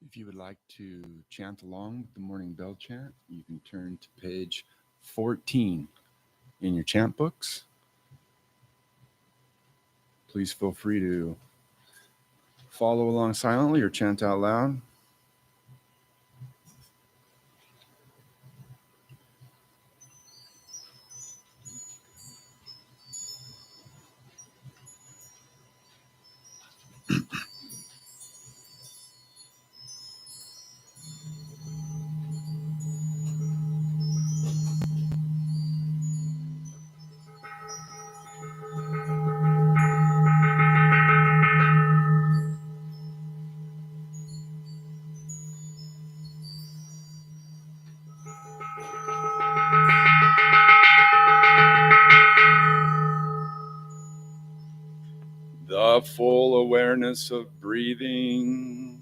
If you would like to chant along with the morning bell chant, you can turn to page 14 in your chant books. Please feel free to follow along silently or chant out loud. The full awareness of breathing.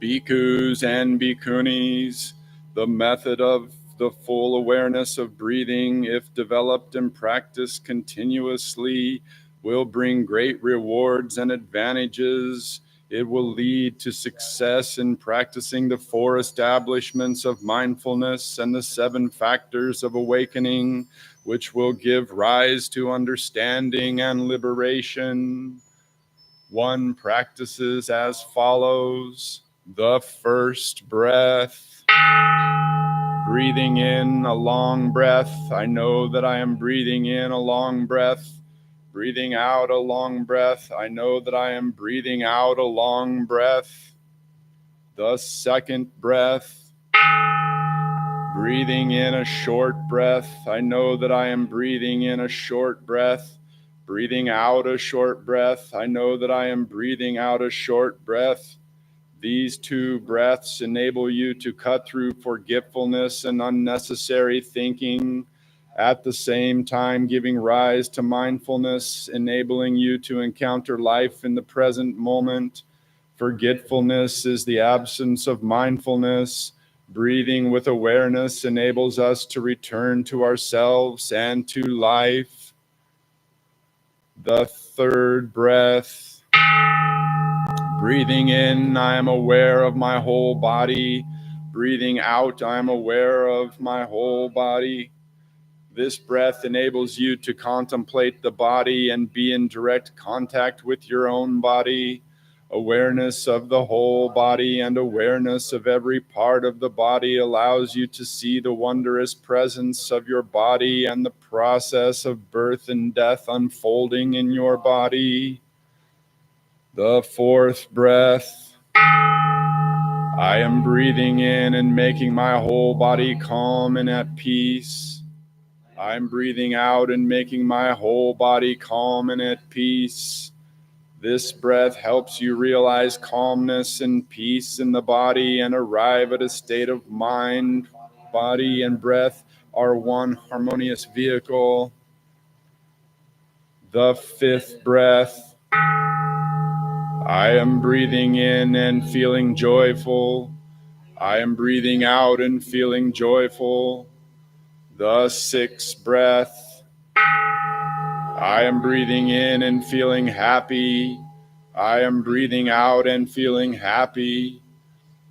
Bhikkhus and bhikkhunis, the method of the full awareness of breathing, if developed and practiced continuously, will bring great rewards and advantages. It will lead to success in practicing the 4 establishments of mindfulness and the 7 factors of awakening, which will give rise to understanding and liberation. One practices as follows. The first breath, breathing in a long breath. I know that I am breathing in a long breath. Breathing out a long breath. I know that I am breathing out a long breath. The second breath, breathing in a short breath. I know that I am breathing in a short breath. Breathing out a short breath. I know that I am breathing out a short breath. These 2 breaths enable you to cut through forgetfulness and unnecessary thinking, at the same time giving rise to mindfulness, enabling you to encounter life in the present moment. Forgetfulness is the absence of mindfulness. Breathing with awareness enables us to return to ourselves and to life. The third breath. Breathing in, I am aware of my whole body. Breathing out, I am aware of my whole body. This breath enables you to contemplate the body and be in direct contact with your own body. Awareness of the whole body and awareness of every part of the body allows you to see the wondrous presence of your body and the process of birth and death unfolding in your body. The fourth breath, I am breathing in and making my whole body calm and at peace. I'm breathing out and making my whole body calm and at peace. This breath helps you realize calmness and peace in the body and arrive at a state of mind. Body and breath are one harmonious vehicle. The fifth breath, I am breathing in and feeling joyful. I am breathing out and feeling joyful. The sixth breath, I am breathing in and feeling happy. I am breathing out and feeling happy.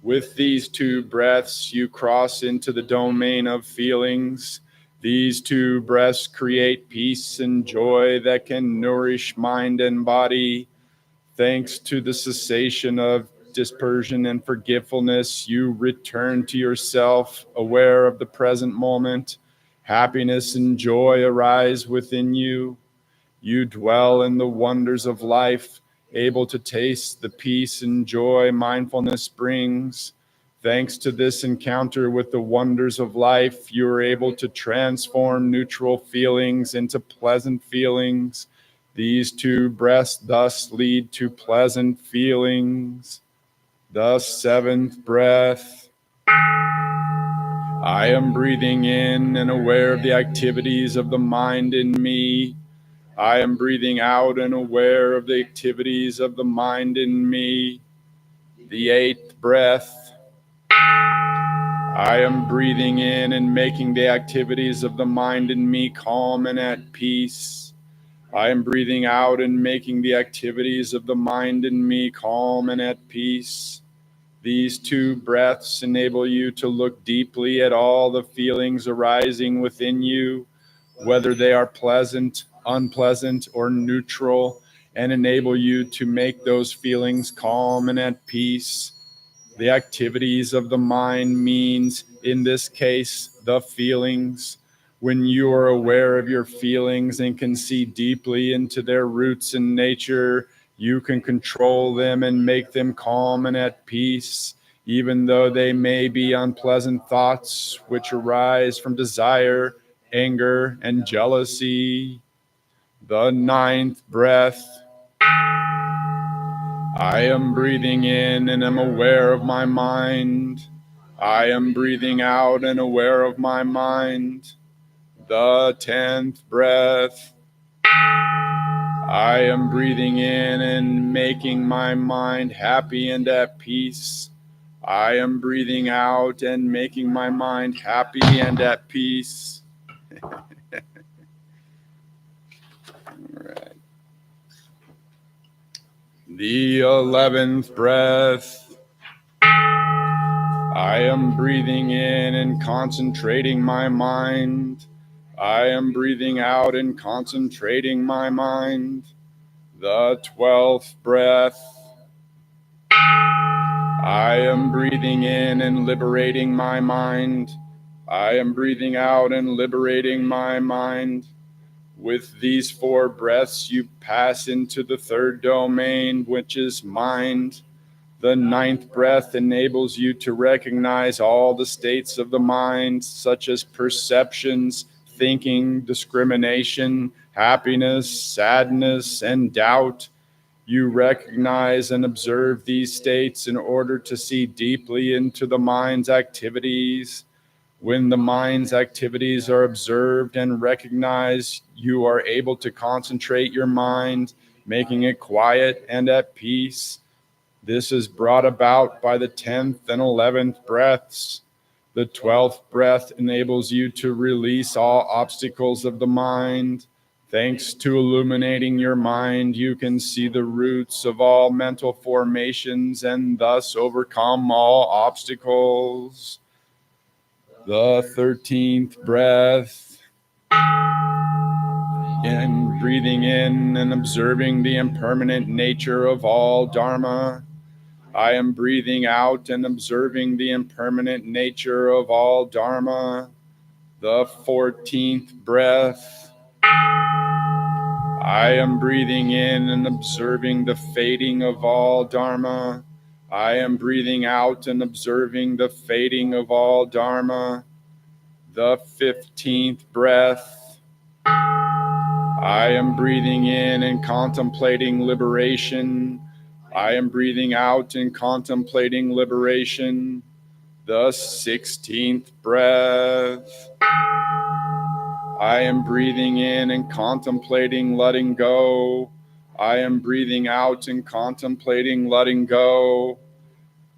With these 2 breaths, you cross into the domain of feelings. These 2 breaths create peace and joy that can nourish mind and body. Thanks to the cessation of dispersion and forgetfulness, you return to yourself, aware of the present moment. Happiness and joy arise within you. You dwell in the wonders of life, able to taste the peace and joy mindfulness brings. Thanks to this encounter with the wonders of life, you are able to transform neutral feelings into pleasant feelings. These 2 breaths thus lead to pleasant feelings. The 7th breath, I am breathing in and aware of the activities of the mind in me. I am breathing out and aware of the activities of the mind in me. The 8th breath, I am breathing in and making the activities of the mind in me calm and at peace. I am breathing out and making the activities of the mind in me calm and at peace. These 2 breaths enable you to look deeply at all the feelings arising within you, whether they are pleasant, unpleasant, or neutral, and enable you to make those feelings calm and at peace. The activities of the mind means, in this case, the feelings. When you are aware of your feelings and can see deeply into their roots in nature, you can control them and make them calm and at peace, even though they may be unpleasant thoughts which arise from desire, anger, and jealousy. The 9th breath. I am breathing in and am aware of my mind. I am breathing out and aware of my mind. The 10th breath. I am breathing in and making my mind happy and at peace. I am breathing out and making my mind happy and at peace. All right. The 11th breath. I am breathing in and concentrating my mind. I am breathing out and concentrating my mind. The 12th breath. I am breathing in and liberating my mind. I am breathing out and liberating my mind. With these 4 breaths, you pass into the 3rd domain, which is mind. The 9th breath enables you to recognize all the states of the mind, such as perceptions, thinking, discrimination, happiness, sadness, and doubt. You recognize and observe these states in order to see deeply into the mind's activities. When the mind's activities are observed and recognized, you are able to concentrate your mind, making it quiet and at peace. This is brought about by the 10th and 11th breaths. The 12th breath enables you to release all obstacles of the mind. Thanks to illuminating your mind, you can see the roots of all mental formations and thus overcome all obstacles. The 13th breath. In breathing in and observing the impermanent nature of all Dharma. I am breathing out and observing the impermanent nature of all Dharma. The 14th breath. I am breathing in and observing the fading of all Dharma. I am breathing out and observing the fading of all Dharma. The 15th breath. I am breathing in and contemplating liberation. I am breathing out and contemplating liberation. The 16th breath. I am breathing in and contemplating letting go. I am breathing out and contemplating letting go.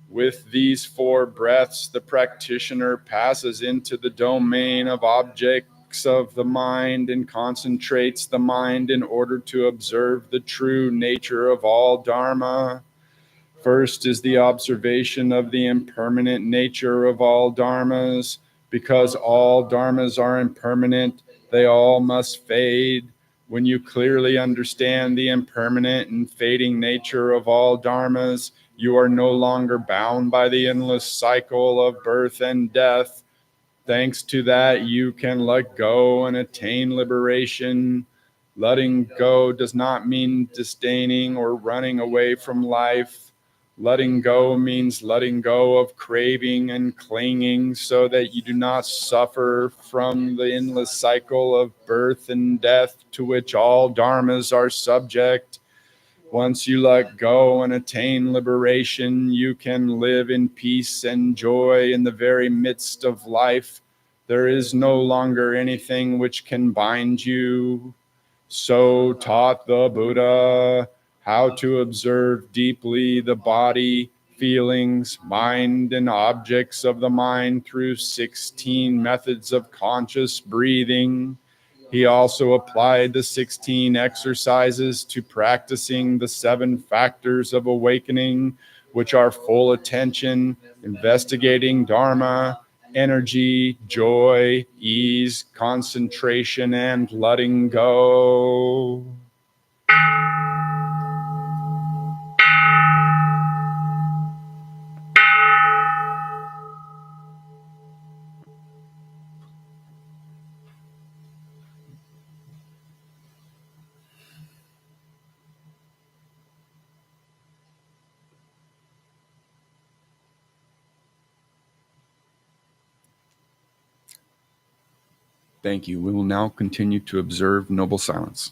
With these 4 breaths, the practitioner passes into the domain of objects of the mind and concentrates the mind in order to observe the true nature of all Dharma. First is the observation of the impermanent nature of all dharmas. Because all dharmas are impermanent, they all must fade. When you clearly understand the impermanent and fading nature of all dharmas, you are no longer bound by the endless cycle of birth and death. Thanks to that, you can let go and attain liberation. Letting go does not mean disdaining or running away from life. Letting go means letting go of craving and clinging so that you do not suffer from the endless cycle of birth and death to which all dharmas are subject. Once you let go and attain liberation, you can live in peace and joy in the very midst of life. There is no longer anything which can bind you. So taught the Buddha how to observe deeply the body, feelings, mind, and objects of the mind through 16 methods of conscious breathing. He also applied the 16 exercises to practicing the 7 factors of awakening, which are full attention, investigating Dharma, energy, joy, ease, concentration, and letting go. Thank you. We will now continue to observe noble silence.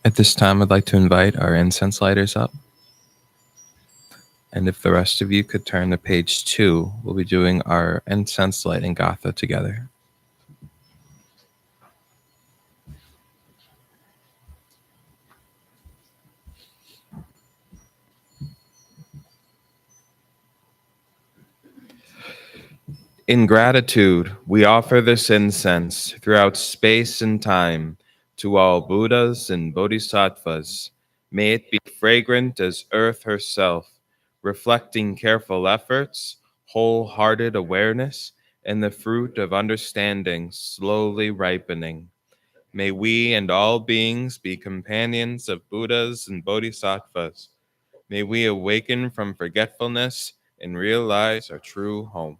At this time, I'd like to invite our incense lighters up. And if the rest of you could turn to page 2, we'll be doing our incense lighting gatha together. In gratitude, we offer this incense throughout space and time to all Buddhas and Bodhisattvas. May it be fragrant as earth herself, reflecting careful efforts, wholehearted awareness, and the fruit of understanding slowly ripening. May we and all beings be companions of Buddhas and Bodhisattvas. May we awaken from forgetfulness and realize our true home.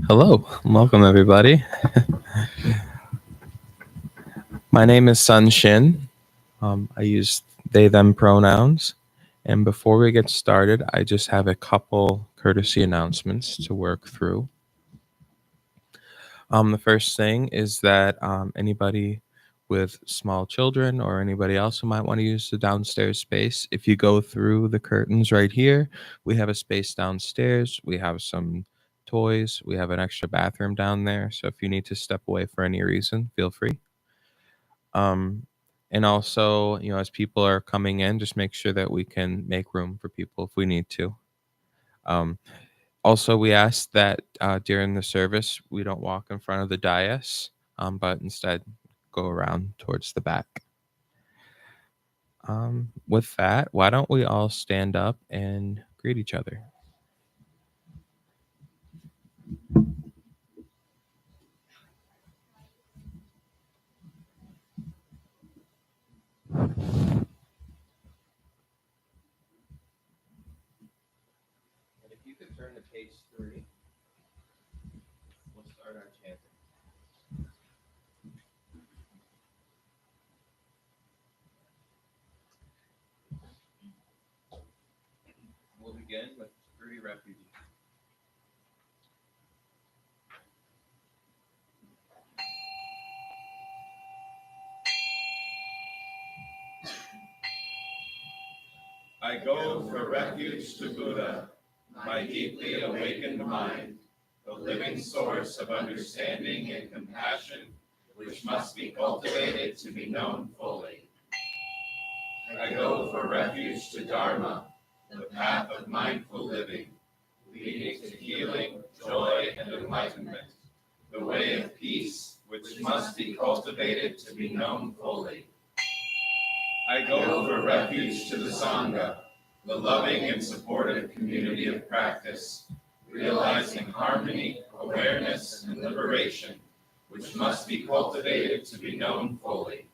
Hello, welcome everybody. My name is Shin. I use they, them pronouns. And before we get started, I just have a couple courtesy announcements to work through. The first thing is that anybody with small children or anybody else who might want to use the downstairs space, if you go through the curtains right here, we have a space downstairs. We have some toys. We have an extra bathroom down there. So if you need to step away for any reason, feel free. And also, as people are coming in, just make sure that we can make room for people if we need to. Also, we ask that during the service, we don't walk in front of the dais, but instead go around towards the back. With that, why don't we all stand up and greet each other? If you could turn to page 3, we'll start our chanting. We'll begin with 3 refugees. I go for refuge to Buddha, my deeply awakened mind, the living source of understanding and compassion, which must be cultivated to be known fully. I go for refuge to Dharma, the path of mindful living, leading to healing, joy, and enlightenment, the way of peace, which must be cultivated to be known fully. I go for refuge to the Sangha, the loving and supportive community of practice, realizing harmony, awareness, and liberation, which must be cultivated to be known fully.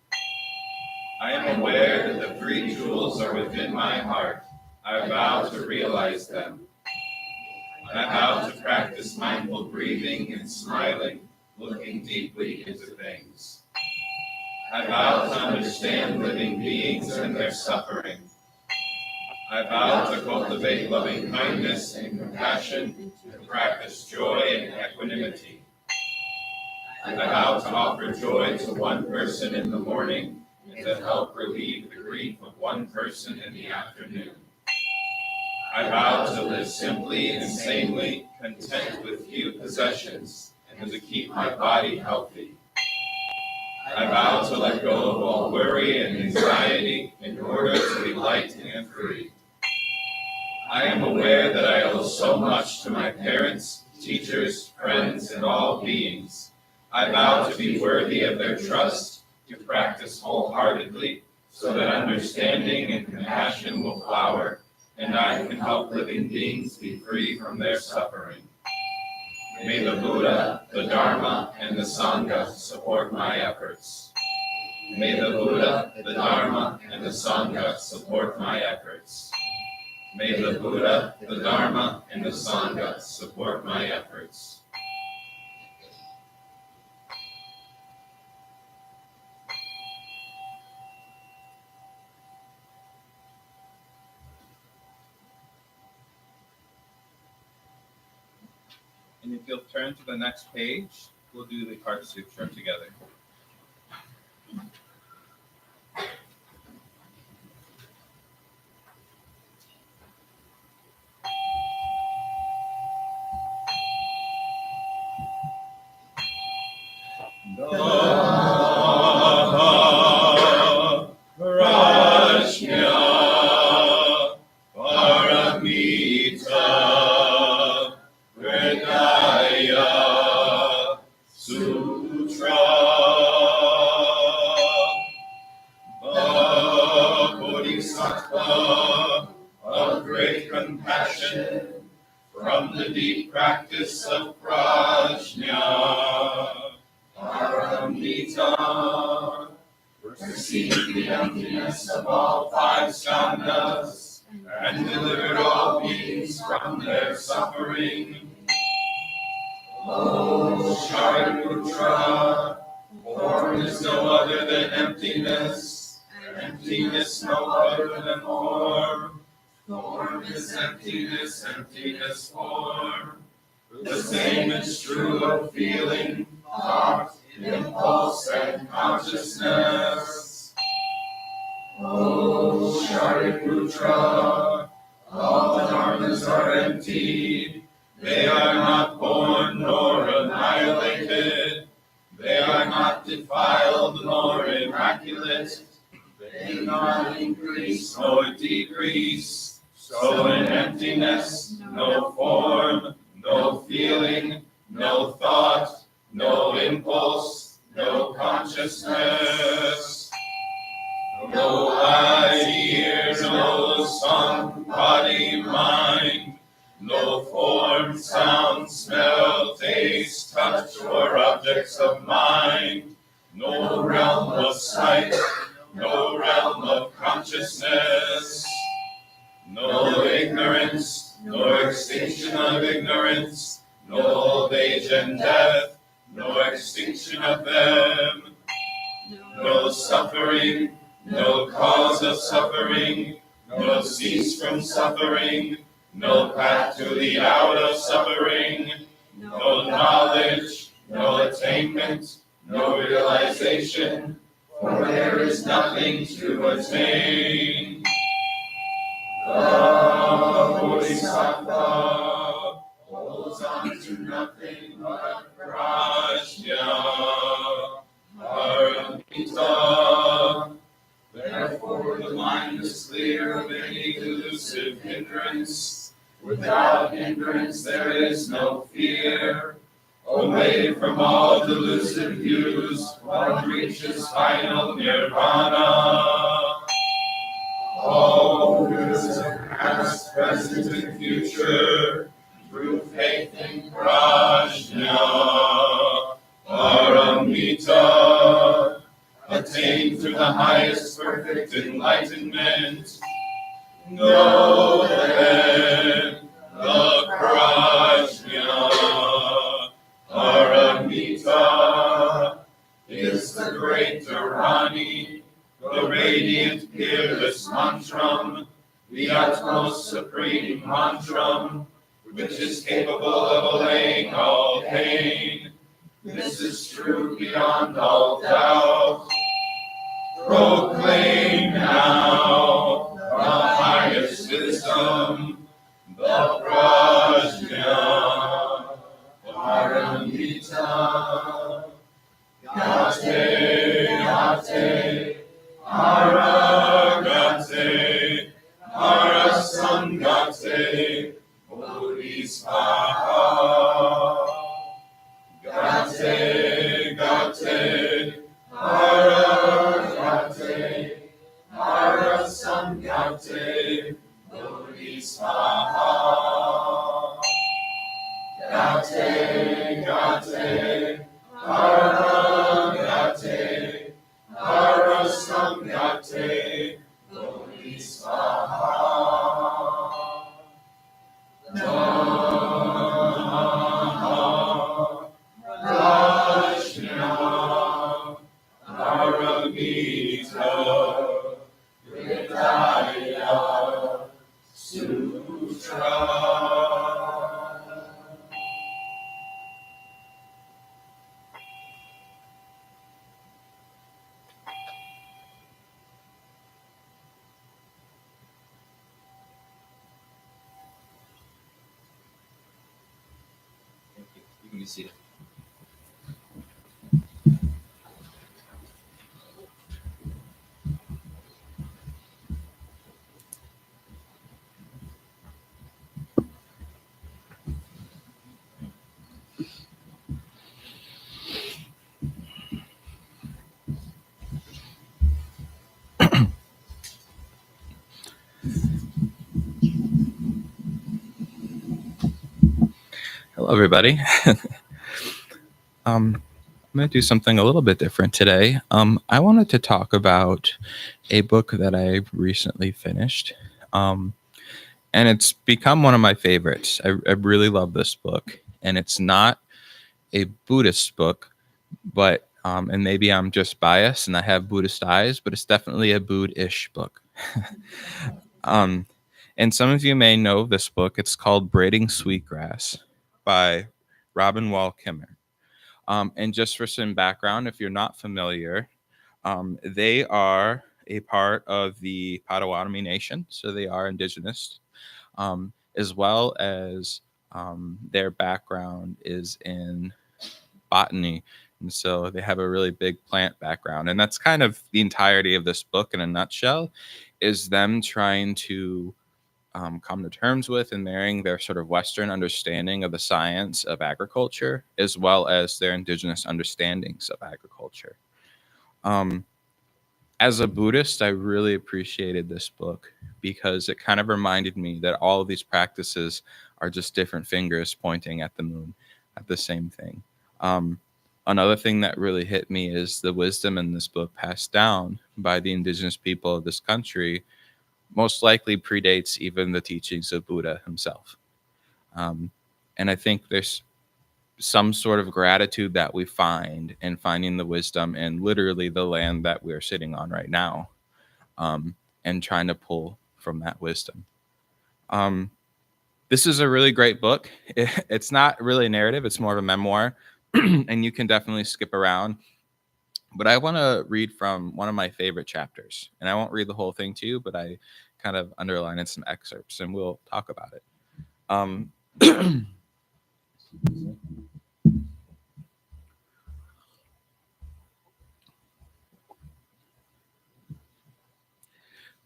I am aware that the 3 jewels are within my heart. I vow to realize them. I vow to practice mindful breathing and smiling, looking deeply into things. I vow to understand living beings and their suffering. I vow to cultivate loving kindness and compassion, to practice joy and equanimity. I vow to offer joy to one person in the morning and to help relieve the grief of one person in the afternoon. I vow to live simply and sanely, content with few possessions, and to keep my body healthy. I vow to let go of all worry and anxiety in order to be light and free. I am aware that I owe so much to my parents, teachers, friends, and all beings. I vow to be worthy of their trust, to practice wholeheartedly, so that understanding and compassion will flower, and I can help living beings be free from their suffering. May the Buddha, the Dharma, and the Sangha support my efforts. May the Buddha, the Dharma, and the Sangha support my efforts. May the Buddha, the Dharma, and the Sangha support my efforts. And if you'll turn to the next page, we'll do the Heart Sutra together. Of great compassion, from the deep practice of prajna, paramita, perceived the emptiness of all 5 skandhas, and delivered all beings from their suffering. O Shariputra, form is no other than emptiness, emptiness no other than form. Form is emptiness, emptiness form. The same is true of feeling, thought, impulse, and consciousness. O Shariputra, all dharmas are empty. They are not born nor annihilated. They are not defiled nor immaculate. They do not increase nor decrease. So in emptiness, no form, no feeling, no thought, no impulse, no consciousness. No eye, ear, nose, tongue, body, mind. No form, sound, smell, taste, touch, or objects of mind. No realm of sight, no realm of consciousness. No ignorance, nor extinction of ignorance. No old age and death, no extinction of them. No suffering, no cause of suffering, no cease from suffering, no path to the out of suffering, no knowledge, no attainment, no realization, for there is nothing to attain. The Bodhisattva holds on to nothing but Prajna. Paramita. Therefore the mind is clear of any delusive hindrance. Without hindrance there is no fear. Away from all delusive views, one reaches final nirvana. All Buddhas of past, present, and future, through faith in Prajna, Paramita, attain to the highest perfect enlightenment. Know then the Prajna, Paramita, is the great Dharani, the radiant, peerless mantram, the utmost supreme mantram, which is capable of allaying all pain. This is true beyond all doubt. Proclaim now the highest wisdom, the Prajna, Paramita. Gate, gate, aragate, arasangate, bodhisvaha. Gate, gate, aragate, arasangate, bodhisvaha. Gate, gate, aragate, arasangate, bodhisvaha. Prajna, Paramita, Hridaya, Sutra. Thank you. You can be seated. Hello, everybody. I'm going to do something a little bit different today. I wanted to talk about a book that I recently finished, and it's become one of my favorites. I really love this book, and it's not a Buddhist book, but and maybe I'm just biased and I have Buddhist eyes, but it's definitely a Buddhist book. um, and some of you may know this book. It's called Braiding Sweetgrass by Robin Wall Kimmer. And just for some background, if you're not familiar, they are a part of the Potawatomi Nation, so they are indigenous, as well as their background is in botany. And so they have a really big plant background. And that's kind of the entirety of this book in a nutshell, is them trying to come to terms with and marrying their sort of Western understanding of the science of agriculture, as well as their indigenous understandings of agriculture. Um, as a Buddhist, I really appreciated this book because it kind of reminded me that all of these practices are just different fingers pointing at the moon, at the same thing. Another thing that really hit me is the wisdom in this book passed down by the indigenous people of this country most likely predates even the teachings of Buddha himself. And I think there's some sort of gratitude that we find in finding the wisdom in literally the land that we're sitting on right now, and trying to pull from that wisdom. This is a really great book. It's not really a narrative, it's more of a memoir, and you can definitely skip around. But I want to read from one of my favorite chapters, and I won't read the whole thing to you, but I kind of underline in some excerpts, and we'll talk about it.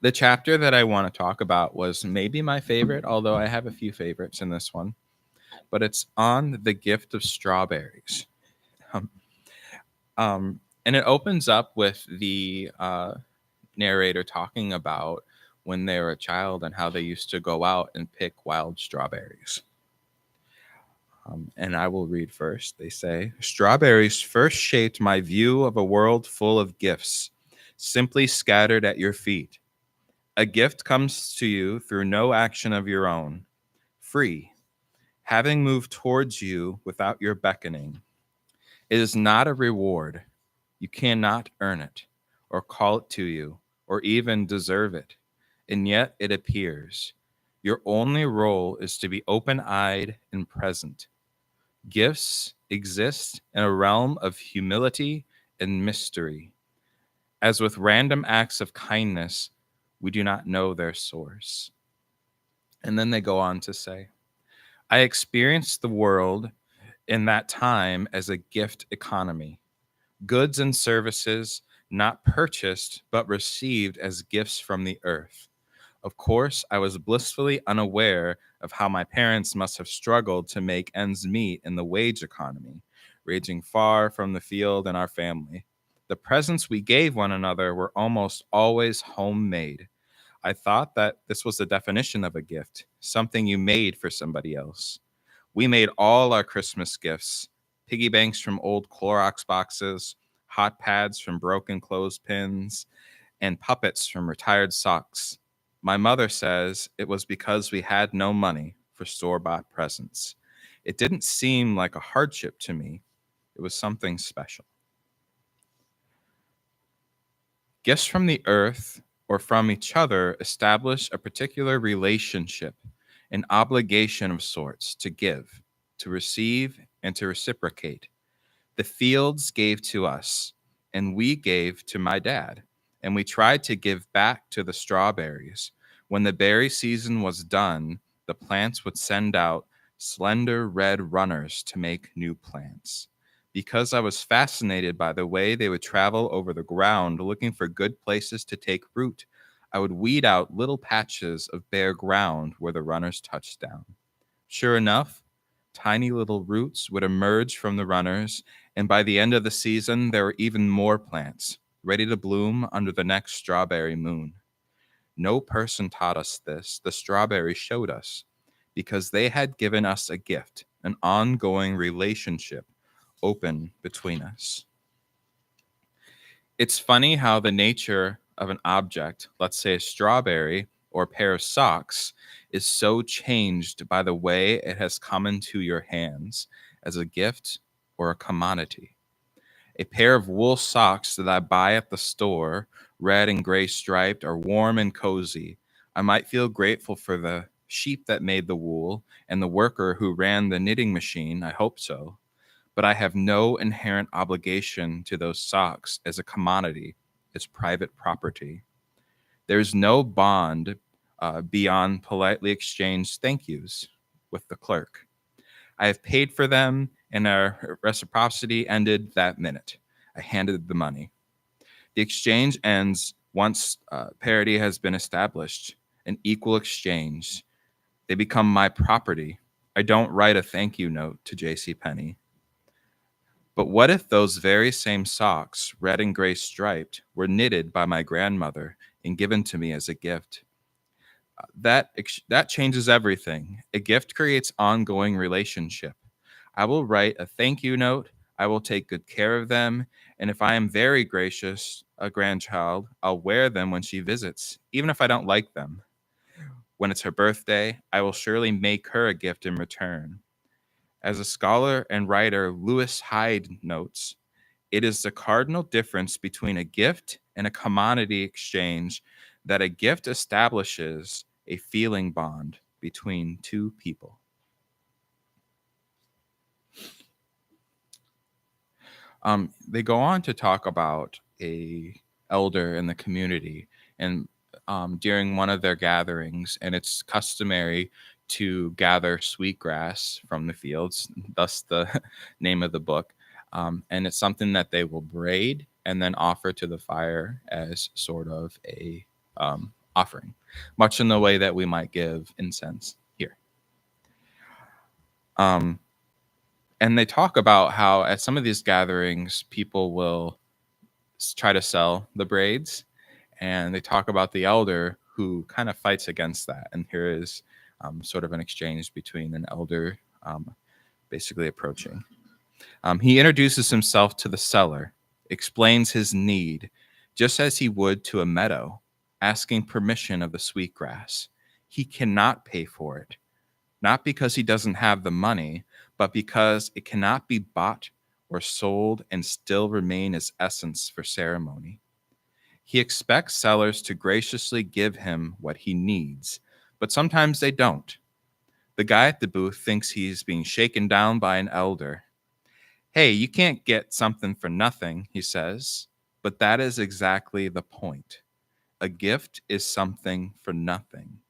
The chapter that I want to talk about was maybe my favorite, although I have a few favorites in this one, but it's on the gift of strawberries. And it opens up with the narrator talking about when they were a child and how they used to go out and pick wild strawberries. And I will read first. They say, "Strawberries first shaped my view of a world full of gifts, simply scattered at your feet. A gift comes to you through no action of your own, free, having moved towards you without your beckoning. It is not a reward. You cannot earn it, or call it to you, or even deserve it. And yet it appears. Your only role is to be open-eyed and present. Gifts exist in a realm of humility and mystery. As with random acts of kindness, we do not know their source." And then they go on to say, "I experienced the world in that time as a gift economy. Goods and services not purchased but received as gifts from the earth. Of course, I was blissfully unaware of how my parents must have struggled to make ends meet in the wage economy, raging far from the field and our family. The presents we gave one another were almost always homemade. I thought that this was the definition of a gift, something you made for somebody else. We made all our Christmas gifts, piggy banks from old Clorox boxes, hot pads from broken clothespins, and puppets from retired socks. My mother says it was because we had no money for store-bought presents. It didn't seem like a hardship to me. It was something special. Gifts from the earth or from each other establish a particular relationship, an obligation of sorts to give, to receive, and to reciprocate. The fields gave to us, and we gave to my dad, and we tried to give back to the strawberries. When the berry season was done, the plants would send out slender red runners to make new plants. Because I was fascinated by the way they would travel over the ground looking for good places to take root, I would weed out little patches of bare ground where the runners touched down. Sure enough, tiny little roots would emerge from the runners, and by the end of the season, there were even more plants, ready to bloom under the next strawberry moon. No person taught us this, the strawberries showed us, because they had given us a gift, an ongoing relationship open between us." It's funny how the nature of an object, let's say a strawberry or a pair of socks, is so changed by the way it has come into your hands as a gift or a commodity. A pair of wool socks that I buy at the store, red and gray striped, are warm and cozy. I might feel grateful for the sheep that made the wool and the worker who ran the knitting machine. I hope so. But I have no inherent obligation to those socks as a commodity, as private property. There's no bond beyond politely exchanged thank yous with the clerk. I have paid for them, and our reciprocity ended that minute. I handed the money. The exchange ends once parity has been established, an equal exchange. They become my property. I don't write a thank you note to J.C. Penney. But what if those very same socks, red and gray striped, were knitted by my grandmother and given to me as a gift? That changes everything. A gift creates ongoing relationship. I will write a thank you note. I will take good care of them. And if I am very gracious, a grandchild, I'll wear them when she visits, even if I don't like them. When it's her birthday, I will surely make her a gift in return. As a scholar and writer Lewis Hyde notes, it is the cardinal difference between a gift and a commodity exchange that a gift establishes a feeling bond between two people. They go on to talk about a elder in the community, and during one of their gatherings, and it's customary to gather sweetgrass from the fields, thus the name of the book. And it's something that they will braid and then offer to the fire as sort of a offering, much in the way that we might give incense here. And they talk about how at some of these gatherings, people will try to sell the braids, and they talk about the elder who kind of fights against that. And here is sort of an exchange between an elder basically approaching. He introduces himself to the seller, explains his need, just as he would to a meadow, asking permission of the sweetgrass. He cannot pay for it, not because he doesn't have the money, but because it cannot be bought or sold and still remain its essence for ceremony. He expects sellers to graciously give him what he needs, but sometimes they don't. The guy at the booth thinks he's being shaken down by an elder. Hey, you can't get something for nothing, he says, but that is exactly the point. A gift is something for nothing,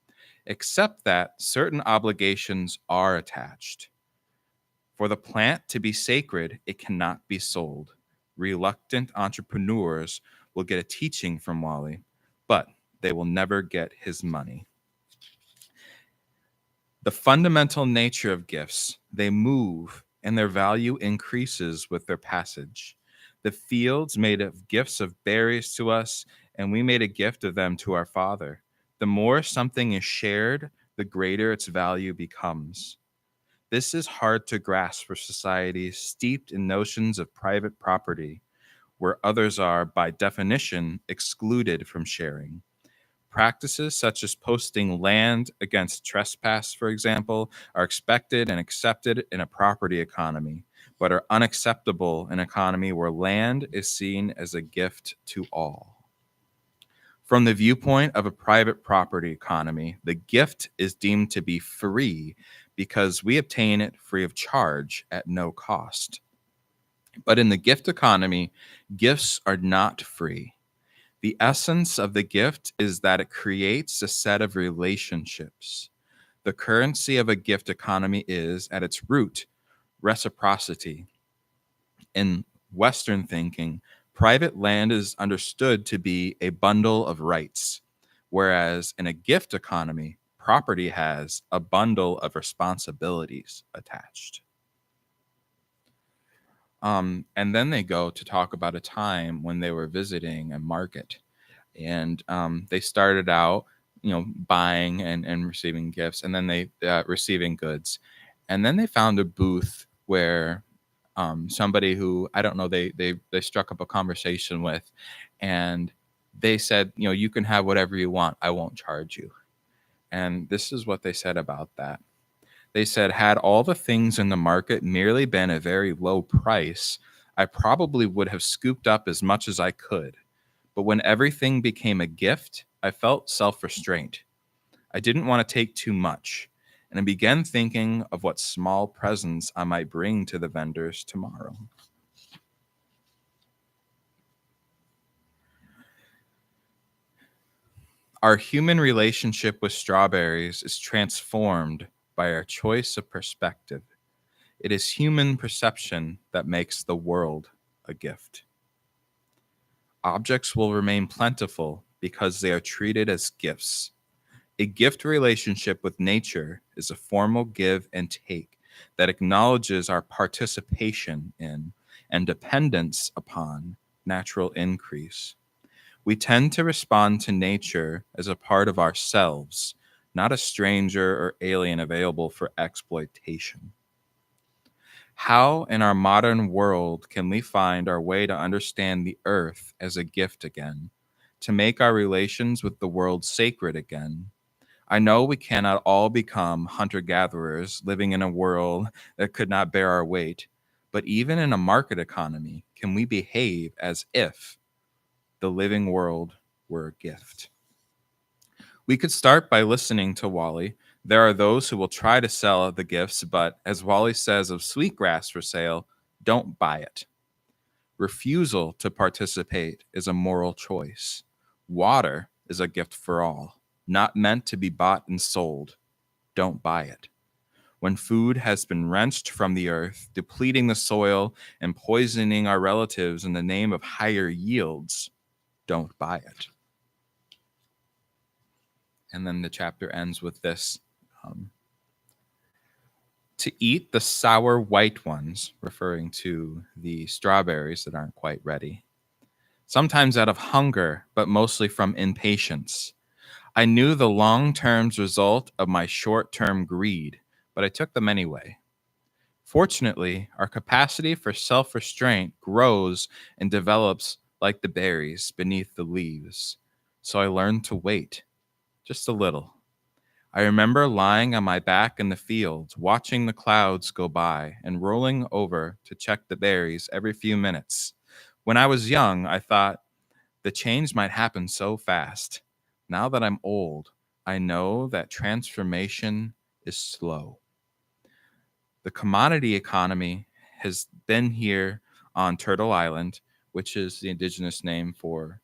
except that certain obligations are attached. For the plant to be sacred, it cannot be sold. Reluctant entrepreneurs will get a teaching from Wally, but they will never get his money. The fundamental nature of gifts, they move and their value increases with their passage. The fields made of gifts of berries to us, and we made a gift of them to our Father. The more something is shared, the greater its value becomes. This is hard to grasp for societies steeped in notions of private property, where others are, by definition, excluded from sharing. Practices such as posting land against trespass, for example, are expected and accepted in a property economy, but are unacceptable in an economy where land is seen as a gift to all. From the viewpoint of a private property economy, the gift is deemed to be free because we obtain it free of charge at no cost. But in the gift economy, gifts are not free. The essence of the gift is that it creates a set of relationships. The currency of a gift economy is, at its root, reciprocity. In Western thinking, private land is understood to be a bundle of rights, whereas in a gift economy, property has a bundle of responsibilities attached. And then they go to talk about a time when they were visiting a market, and they started out, buying and receiving gifts, and then they receiving goods, and then they found a booth where somebody who I don't know they struck up a conversation with, and they said, you can have whatever you want. I won't charge you. And this is what they said about that. They said, had all the things in the market merely been a very low price, I probably would have scooped up as much as I could. But when everything became a gift, I felt self-restraint. I didn't want to take too much, and I began thinking of what small presents I might bring to the vendors tomorrow. Our human relationship with strawberries is transformed by our choice of perspective. It is human perception that makes the world a gift. Objects will remain plentiful because they are treated as gifts. A gift relationship with nature is a formal give and take that acknowledges our participation in and dependence upon natural increase. We tend to respond to nature as a part of ourselves, not a stranger or alien available for exploitation. How in our modern world can we find our way to understand the earth as a gift again, to make our relations with the world sacred again? I know we cannot all become hunter-gatherers living in a world that could not bear our weight, but even in a market economy, can we behave as if the living world were a gift? We could start by listening to Wally. There are those who will try to sell the gifts, but as Wally says of sweetgrass for sale, don't buy it. Refusal to participate is a moral choice. Water is a gift for all, not meant to be bought and sold. Don't buy it. When food has been wrenched from the earth, depleting the soil and poisoning our relatives in the name of higher yields, don't buy it. And then the chapter ends with this. To eat the sour white ones, referring to the strawberries that aren't quite ready, sometimes out of hunger, but mostly from impatience. I knew the long-term result of my short-term greed, but I took them anyway. Fortunately, our capacity for self-restraint grows and develops like the berries beneath the leaves. So I learned to wait, just a little. I remember lying on my back in the fields, watching the clouds go by and rolling over to check the berries every few minutes. When I was young, I thought the change might happen so fast. Now that I'm old, I know that transformation is slow. The commodity economy has been here on Turtle Island, which is the indigenous name for,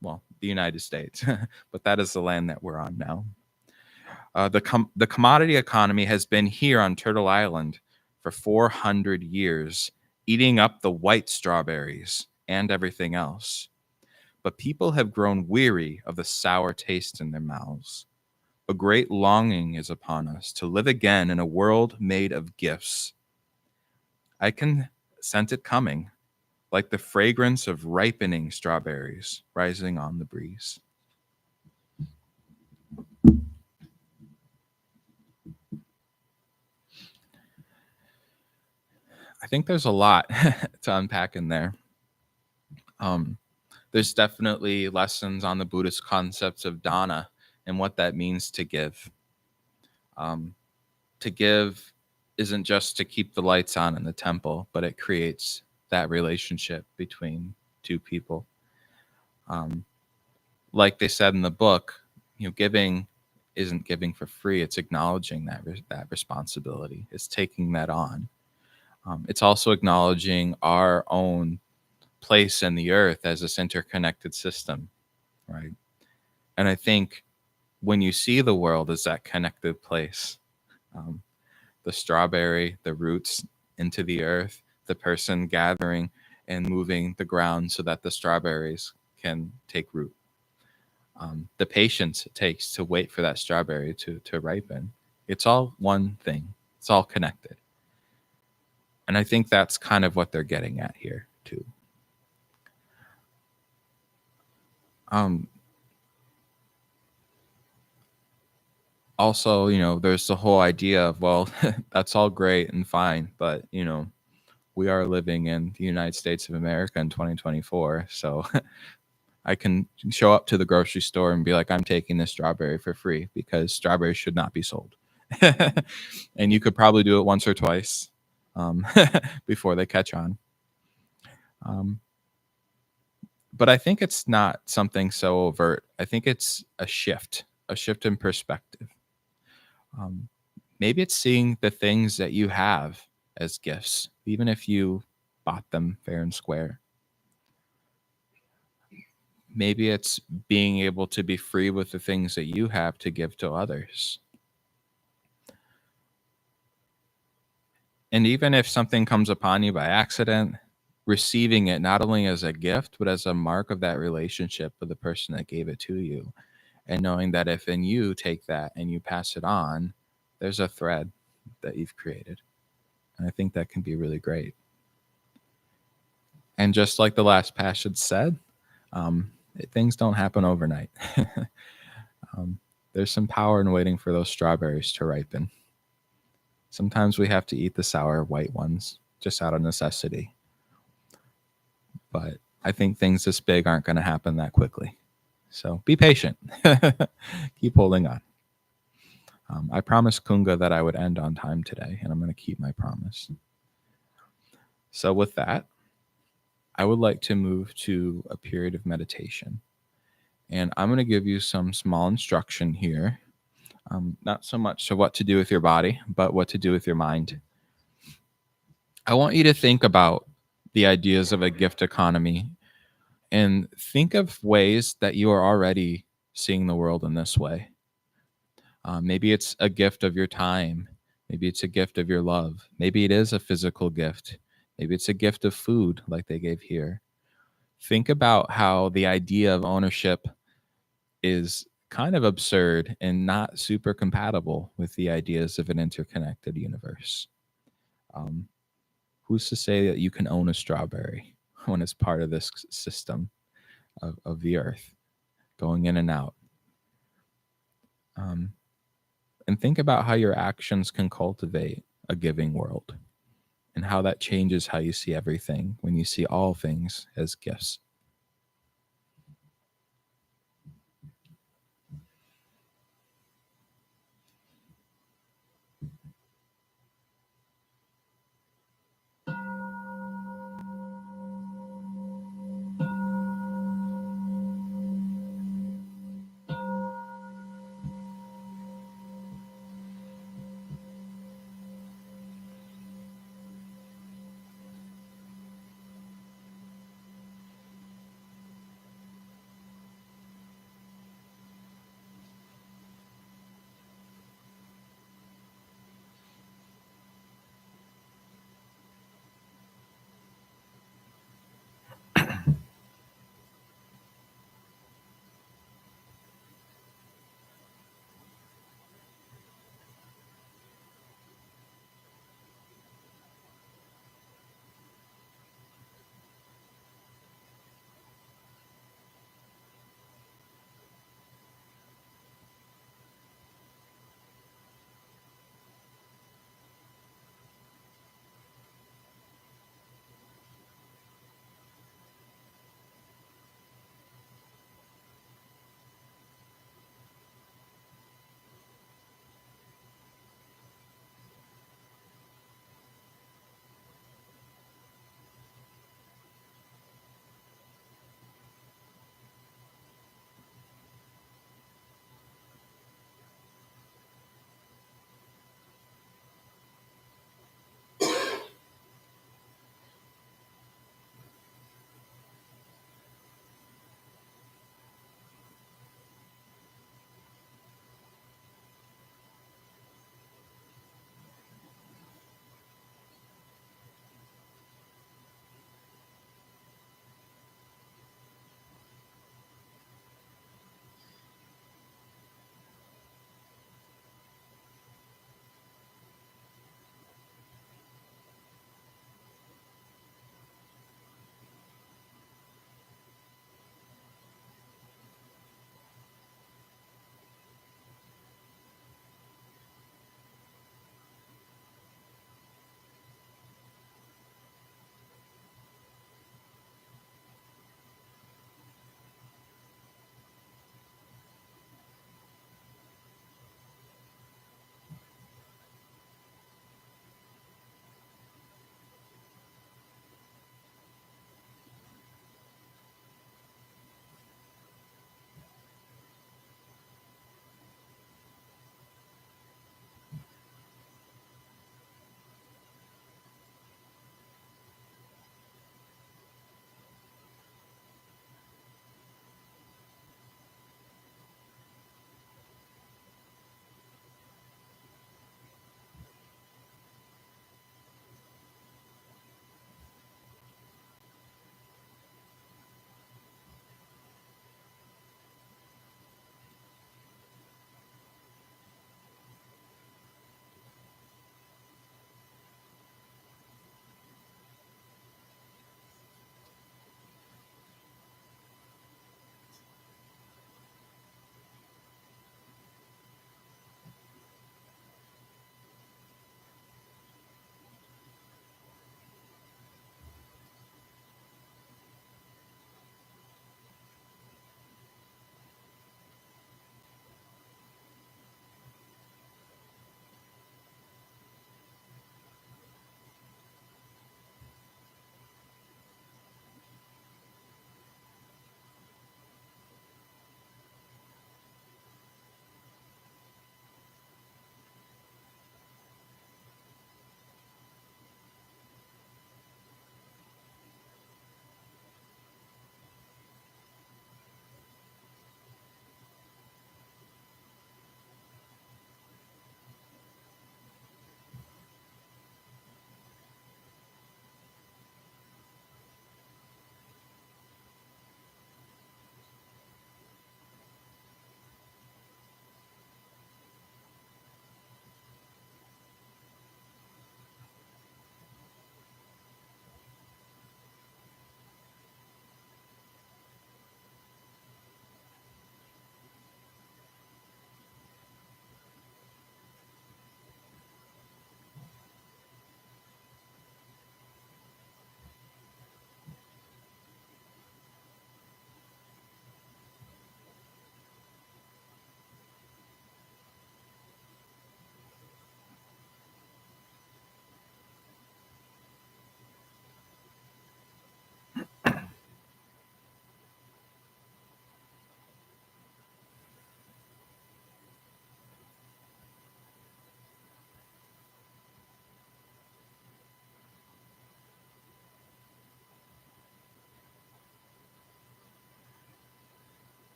well, the United States, but that is the land that we're on now. The commodity economy has been here on Turtle Island for 400 years, eating up the white strawberries and everything else. But people have grown weary of the sour taste in their mouths. A great longing is upon us to live again in a world made of gifts. I can scent it coming, like the fragrance of ripening strawberries rising on the breeze. I think there's a lot to unpack in there. There's definitely lessons on the Buddhist concepts of Dharma and what that means to give. To give isn't just to keep the lights on in the temple, but it creates that relationship between two people. Like they said in the book, giving isn't giving for free. It's acknowledging that responsibility. It's taking that on. It's also acknowledging our own place in the earth as this interconnected system, right? And I think when you see the world as that connected place, the strawberry, the roots into the earth, the person gathering and moving the ground so that the strawberries can take root. The patience it takes to wait for that strawberry to ripen. It's all one thing. It's all connected. And I think that's kind of what they're getting at here too. Also, there's the whole idea of, well, that's all great and fine, but, we are living in the United States of America in 2024. So I can show up to the grocery store and be like, I'm taking this strawberry for free because strawberries should not be sold. And you could probably do it once or twice before they catch on. But I think it's not something so overt. I think it's a shift in perspective. Maybe it's seeing the things that you have as gifts, even if you bought them fair and square. Maybe it's being able to be free with the things that you have to give to others. And even if something comes upon you by accident, receiving it not only as a gift, but as a mark of that relationship with the person that gave it to you. And knowing that if in you take that and you pass it on, there's a thread that you've created. And I think that can be really great. And just like the last passage said, things don't happen overnight. There's some power in waiting for those strawberries to ripen. Sometimes we have to eat the sour white ones just out of necessity. But I think things this big aren't going to happen that quickly. So be patient. Keep holding on. I promised Kunga that I would end on time today, and I'm going to keep my promise. So with that, I would like to move to a period of meditation. And I'm going to give you some small instruction here. Not so much of what to do with your body, but what to do with your mind. I want you to think about the ideas of a gift economy and think of ways that you are already seeing the world in this way. Maybe it's a gift of your time. Maybe it's a gift of your love. Maybe it is a physical gift. Maybe it's a gift of food like they gave here. Think about how the idea of ownership is kind of absurd and not super compatible with the ideas of an interconnected universe. Who's to say that you can own a strawberry when it's part of this system of the earth going in and out? And think about how your actions can cultivate a giving world and how that changes how you see everything when you see all things as gifts.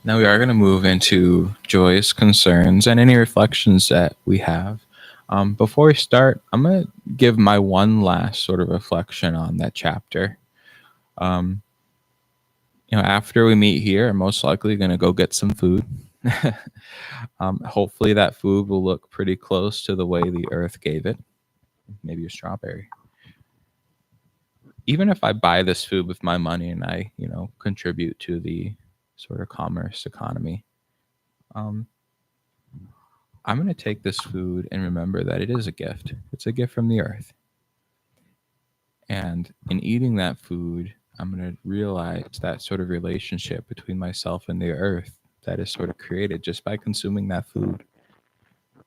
Now we are going to move into joys, concerns, and any reflections that we have. Before we start, I'm going to give my one last sort of reflection on that chapter. After we meet here, I'm most likely going to go get some food. Hopefully that food will look pretty close to the way the earth gave it. Maybe a strawberry. Even if I buy this food with my money and I, contribute to the sort of commerce economy, I'm going to take this food and remember that it is a gift. It's a gift from the earth. And in eating that food, I'm going to realize that sort of relationship between myself and the earth that is sort of created just by consuming that food.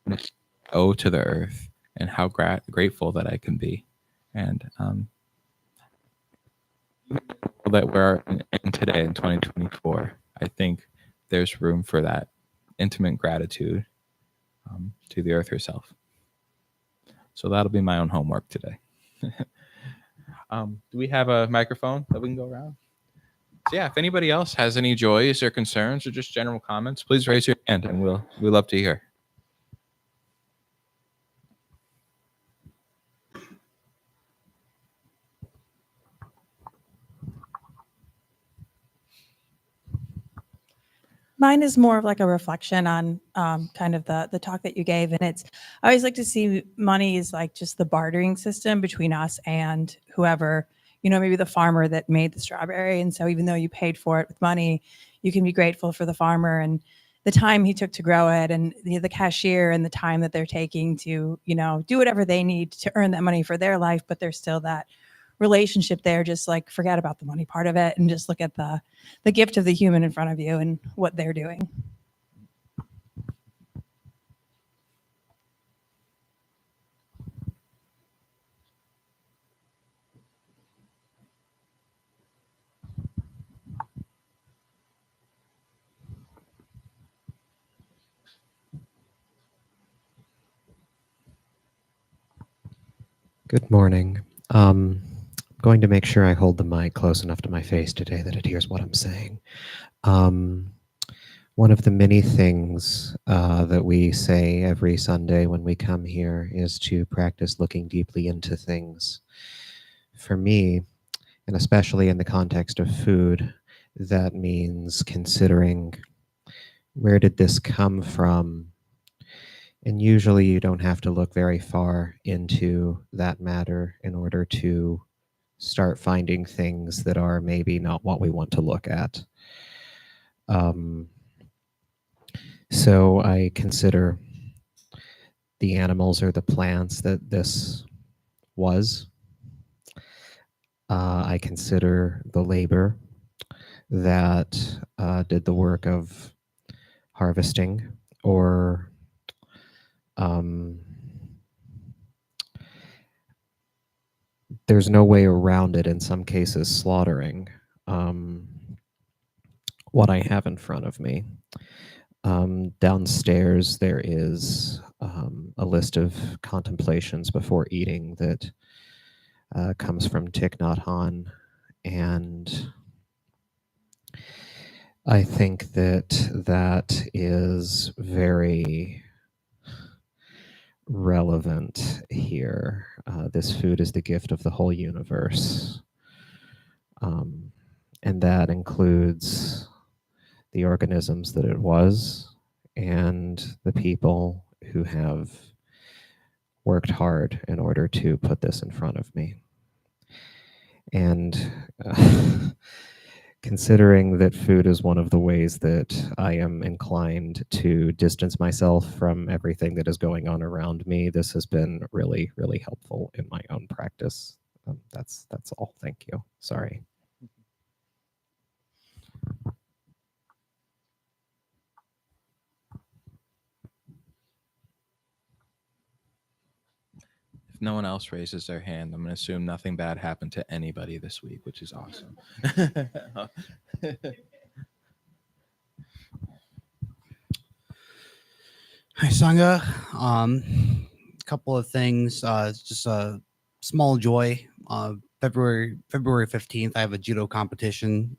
And it's owe to the earth and how grateful that I can be. And that we're in today in 2024, I think there's room for that intimate gratitude to the earth herself. So that'll be my own homework today. Do we have a microphone that we can go around? So yeah, if anybody else has any joys or concerns or just general comments, please raise your hand and we'd love to hear. Mine is more of like a reflection on kind of the talk that you gave. And I always like to see money is like just the bartering system between us and whoever, maybe the farmer that made the strawberry. And so even though you paid for it with money, you can be grateful for the farmer and the time he took to grow it, and the cashier and the time that they're taking to, do whatever they need to earn that money for their life. But there's still that relationship there. Just like forget about the money part of it and just look at the gift of the human in front of you and what they're doing. Good morning. I'm going to make sure I hold the mic close enough to my face today that it hears what I'm saying. One of the many things that we say every Sunday when we come here is to practice looking deeply into things. For me, and especially in the context of food, that means considering where did this come from? And usually you don't have to look very far into that matter in order to start finding things that are maybe not what we want to look at. So I consider the animals or the plants that this was. I consider the labor that did the work of harvesting or there's no way around it in some cases slaughtering what I have in front of me. Downstairs there is a list of contemplations before eating that comes from Thich Nhat Hanh, and I think that is very relevant here. This food is the gift of the whole universe. And that includes the organisms that it was and the people who have worked hard in order to put this in front of me. And considering that food is one of the ways that I am inclined to distance myself from everything that is going on around me, this has been really, really helpful in my own practice. That's all. Thank you. Sorry. If no one else raises their hand, I'm going to assume nothing bad happened to anybody this week, which is awesome. Hi, Sangha. A couple of things. Just a small joy. February 15th, I have a judo competition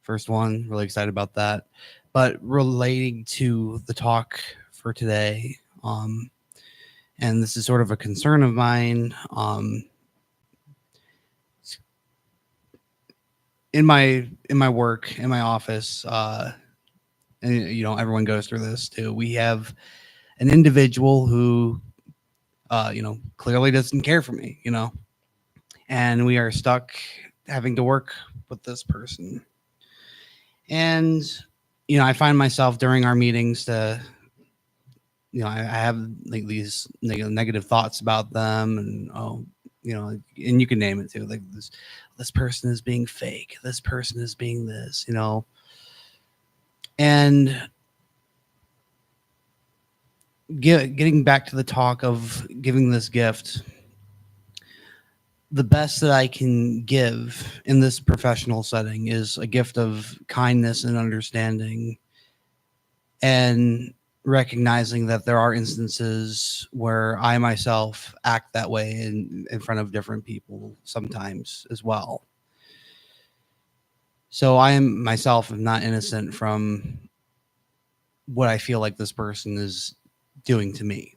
first one. Really excited about that. But relating to the talk for today, and this is sort of a concern of mine. In my work, in my office, and everyone goes through this too. We have an individual who, clearly doesn't care for me, and we are stuck having to work with this person. And I find myself during our meetings to, I have like these negative thoughts about them, and and you can name it too, like this person is being fake, this person is being this, and getting back to the talk of giving this gift, the best that I can give in this professional setting is a gift of kindness and understanding, and recognizing that there are instances where I myself act that way in front of different people sometimes as well. So I am myself not innocent from what I feel like this person is doing to me,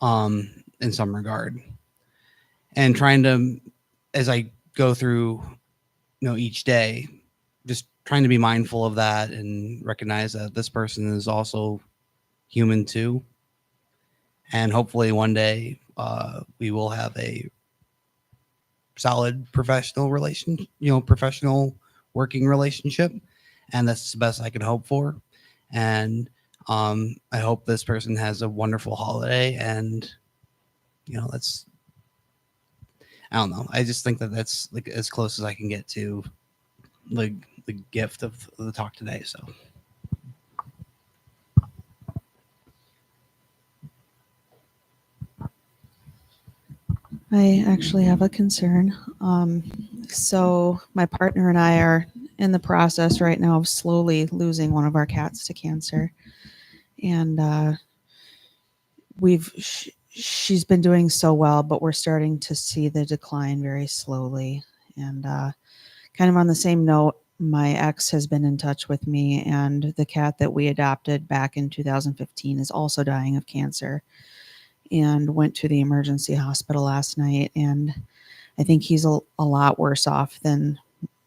in some regard. And trying to, as I go through, each day, just trying to be mindful of that and recognize that this person is also human too. And hopefully one day we will have a solid professional professional working relationship. And that's the best I can hope for. And I hope this person has a wonderful holiday. And, that's, I don't know. I just think that that's like as close as I can get to the gift of the talk today. So. I actually have a concern. So my partner and I are in the process right now of slowly losing one of our cats to cancer. And she's been doing so well, but we're starting to see the decline very slowly. And kind of on the same note, my ex has been in touch with me, and the cat that we adopted back in 2015 is also dying of cancer, and went to the emergency hospital last night. And I think he's a lot worse off than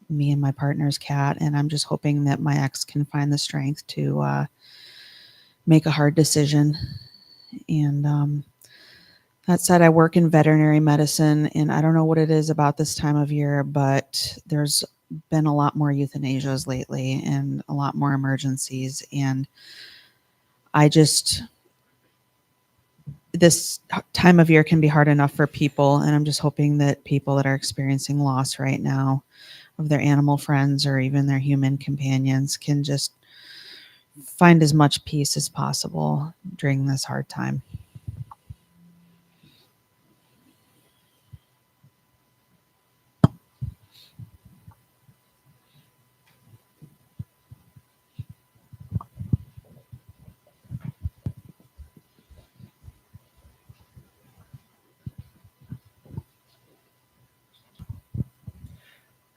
me and my partner's cat. And I'm just hoping that my ex can find the strength to make a hard decision. And that said, I work in veterinary medicine, and I don't know what it is about this time of year, but there's been a lot more euthanasias lately and a lot more emergencies. And this time of year can be hard enough for people. And I'm just hoping that people that are experiencing loss right now of their animal friends or even their human companions can just find as much peace as possible during this hard time.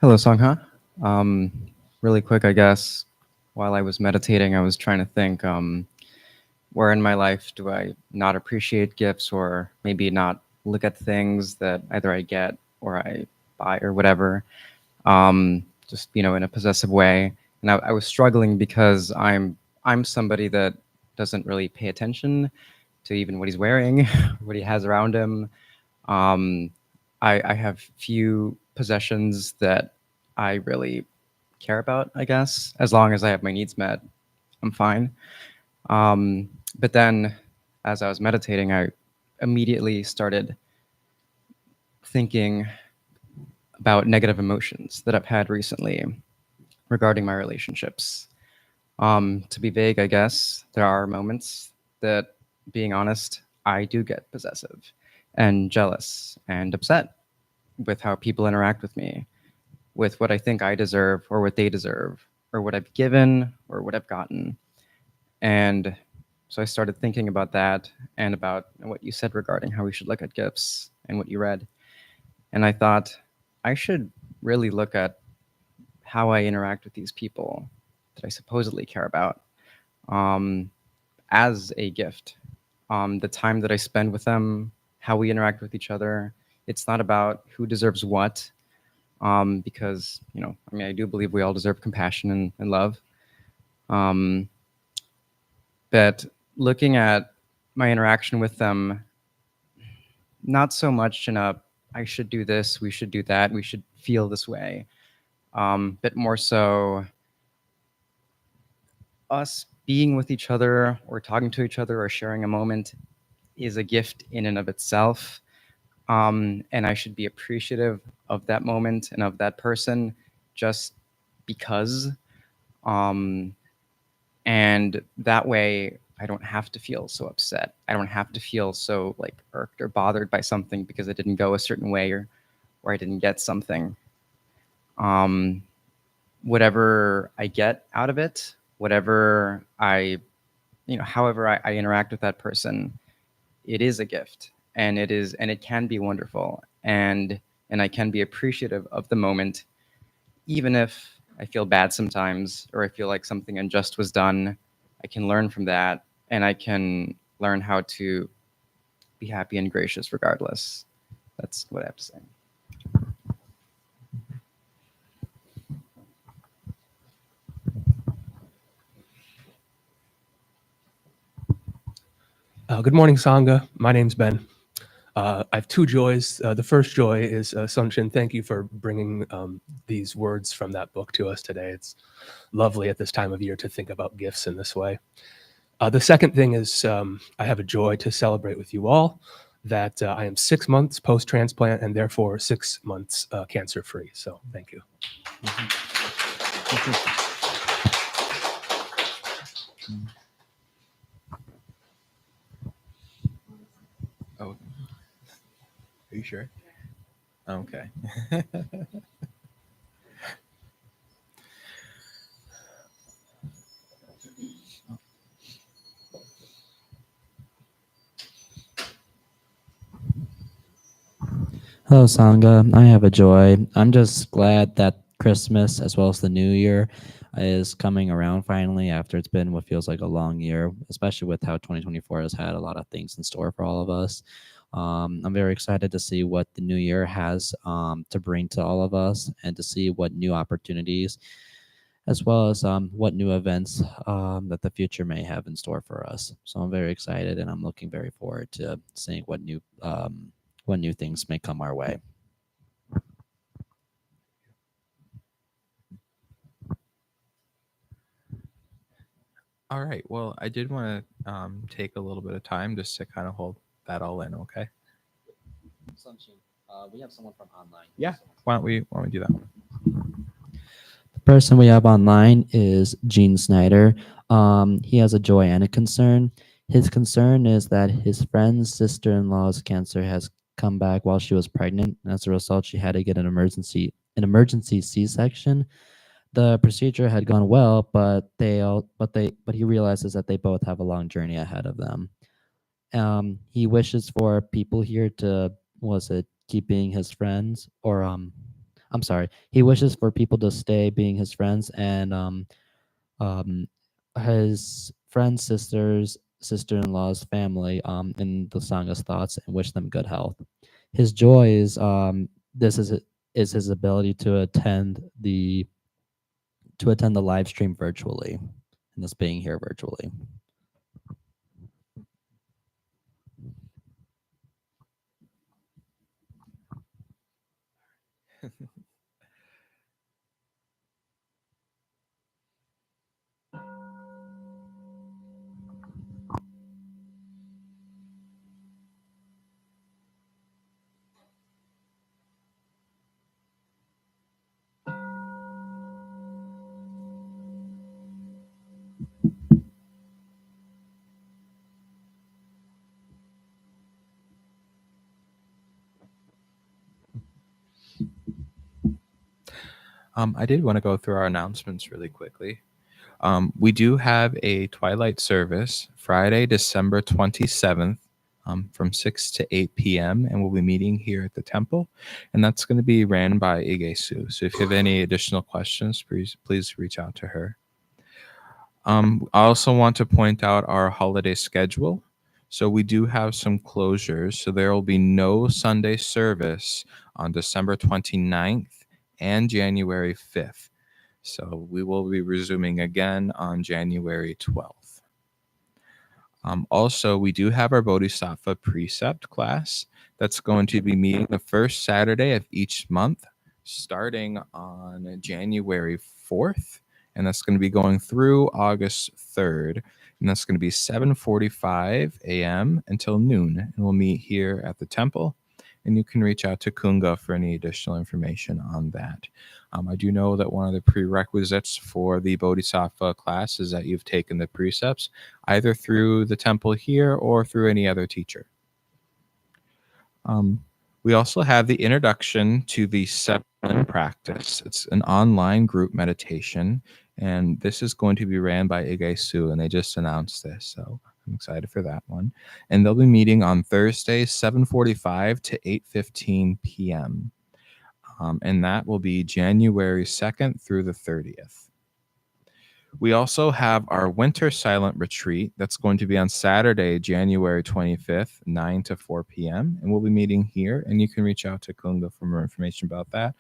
Hello, Sangha. Really quick, I guess, while I was meditating, I was trying to think, where in my life do I not appreciate gifts, or maybe not look at things that either I get or I buy or whatever, just, in a possessive way. And I was struggling because I'm somebody that doesn't really pay attention to even what he's wearing, what he has around him. I have few possessions that I really care about, I guess. As long as I have my needs met, I'm fine. But then as I was meditating, I immediately started thinking about negative emotions that I've had recently regarding my relationships. To be vague, I guess, there are moments that, being honest, I do get possessive and jealous and upset with how people interact with me, with what I think I deserve or what they deserve, or what I've given or what I've gotten. And so I started thinking about that and about what you said regarding how we should look at gifts and what you read. And I thought I should really look at how I interact with these people that I supposedly care about as a gift. The time that I spend with them, how we interact with each other. It's not about who deserves what, because, you know, I mean, I do believe we all deserve compassion and love. But looking at my interaction with them, not so much in a, I should do this, we should do that, we should feel this way, but more so us being with each other or talking to each other or sharing a moment is a gift in and of itself. And I should be appreciative of that moment and of that person just because. And that way I don't have to feel so upset. I don't have to feel so like irked or bothered by something because it didn't go a certain way or I didn't get something. Whatever I get out of it, whatever I, you know, however I interact with that person, it is a gift, and it can be wonderful, and I can be appreciative of the moment, even if I feel bad sometimes or I feel like something unjust was done. I can learn from that, and I can learn how to be happy and gracious regardless. That's what I have to say. Good morning, Sangha. My name's Ben. I have two joys. The first joy is, Shin, thank you for bringing these words from that book to us today. It's lovely at this time of year to think about gifts in this way. The second thing is I have a joy to celebrate with you all that I am 6 months post-transplant and therefore 6 months cancer-free. So thank you. Oh, are you sure? Okay. Hello, Sangha. I have a joy. I'm just glad that Christmas, as well as the New Year, is coming around finally after it's been what feels like a long year, especially with how 2024 has had a lot of things in store for all of us. I'm very excited to see what the new year has to bring to all of us and to see what new opportunities, as well as what new events that the future may have in store for us. So I'm very excited, and I'm looking very forward to seeing what new things may come our way. All right. Well, I did want to take a little bit of time just to kind of hold that all in. Okay. We have someone from online. Yeah. Why don't we do that one? The person we have online is Gene Snyder. He has a joy and a concern. His concern is that his friend's sister-in-law's cancer has come back while she was pregnant, and as a result, she had to get an emergency C-section. The procedure had gone well, but he realizes that they both have a long journey ahead of them. He wishes for people here to, keep being his friends, or I'm sorry, he wishes for people to stay being his friends, and his friend's sister-in-law's family in the Sangha's thoughts, and wish them good health. His joy is is his ability to attend the live stream virtually, and this being here virtually. I did want to go through our announcements really quickly. We do have a twilight service Friday, December 27th from 6 to 8 p.m. And we'll be meeting here at the temple. And that's going to be ran by Igesu. So if you have any additional questions, please reach out to her. I also want to point out our holiday schedule. So we do have some closures. So there will be no Sunday service on December 29th and January 5th. So we will be resuming again on January 12th. Also, we do have our Bodhisattva Precept class that's going to be meeting the first Saturday of each month, starting on January 4th. And that's going to be going through August 3rd. And that's going to be 7:45 a.m. until noon. And we'll meet here at the temple. And you can reach out to Kunga for any additional information on that. I do know that one of the prerequisites for the Bodhisattva class is that you've taken the precepts either through the temple here or through any other teacher. We also have the introduction to the 7 practice. It's an online group meditation, and this is going to be ran by Igesu, and they just announced this, so I'm excited for that one. And they'll be meeting on Thursday, 7:45 to 8:15 p.m. And that will be January 2nd through the 30th. We also have our winter silent retreat that's going to be on Saturday, January 25th, 9 to 4 p.m. And we'll be meeting here, and you can reach out to Kunga for more information about that,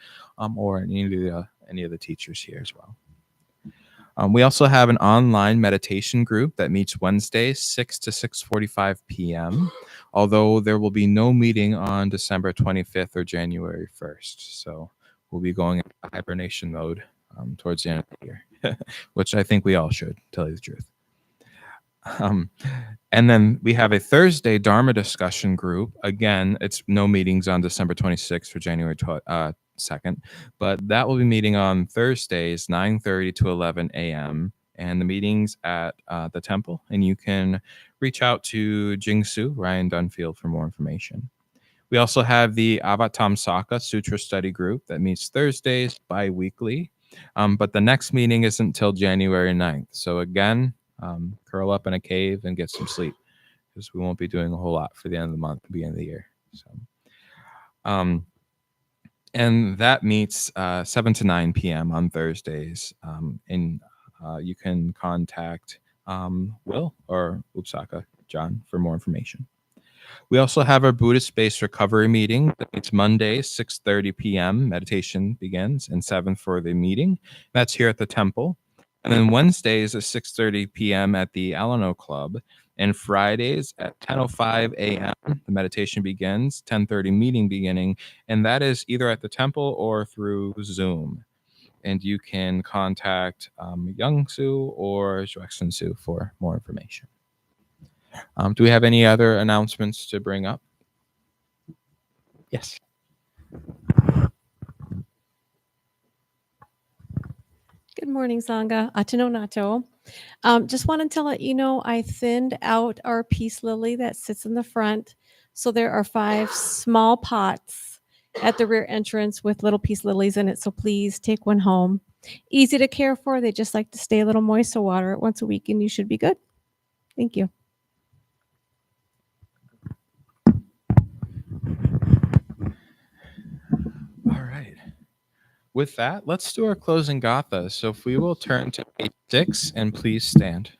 or any of the teachers here as well. We also have an online meditation group that meets Wednesday, 6 to 6:45 p.m., although there will be no meeting on December 25th or January 1st. So we'll be going into hibernation mode towards the end of the year. Which I think we all should, tell you the truth. And then we have a Thursday Dharma discussion group. Again, it's no meetings on December 26th or January 2nd, but that will be meeting on Thursdays, 9:30 to 11 a.m. And the meetings at the temple. And you can reach out to Jingsu, Ryan Dunfield, for more information. We also have the Avatamsaka Sutra Study Group that meets Thursdays bi-weekly. But the next meeting isn't until January 9th. So again, curl up in a cave and get some sleep, because we won't be doing a whole lot for the end of the month, the beginning of the year. So, and that meets 7 to 9 p.m. on Thursdays. And you can contact Will or Upsaka John for more information. We also have our Buddhist-based recovery meeting. It's Monday, 6:30 p.m. Meditation begins, and 7 for the meeting. That's here at the temple. And then Wednesdays at 6:30 p.m. at the Alano Club. And Fridays at 10:05 a.m. the meditation begins, 10:30 meeting beginning. And that is either at the temple or through Zoom. And you can contact Youngsu or Juexinsu for more information. Do we have any other announcements to bring up? Yes. Good morning, Sangha. Atano Nato. Just wanted to let you know I thinned out our peace lily that sits in the front. So there are 5 small pots at the rear entrance with little peace lilies in it. So please take one home. Easy to care for. They just like to stay a little moist, so water it once a week and you should be good. Thank you. All right. With that, let's do our closing gatha. So if we will turn to page 6 and please stand.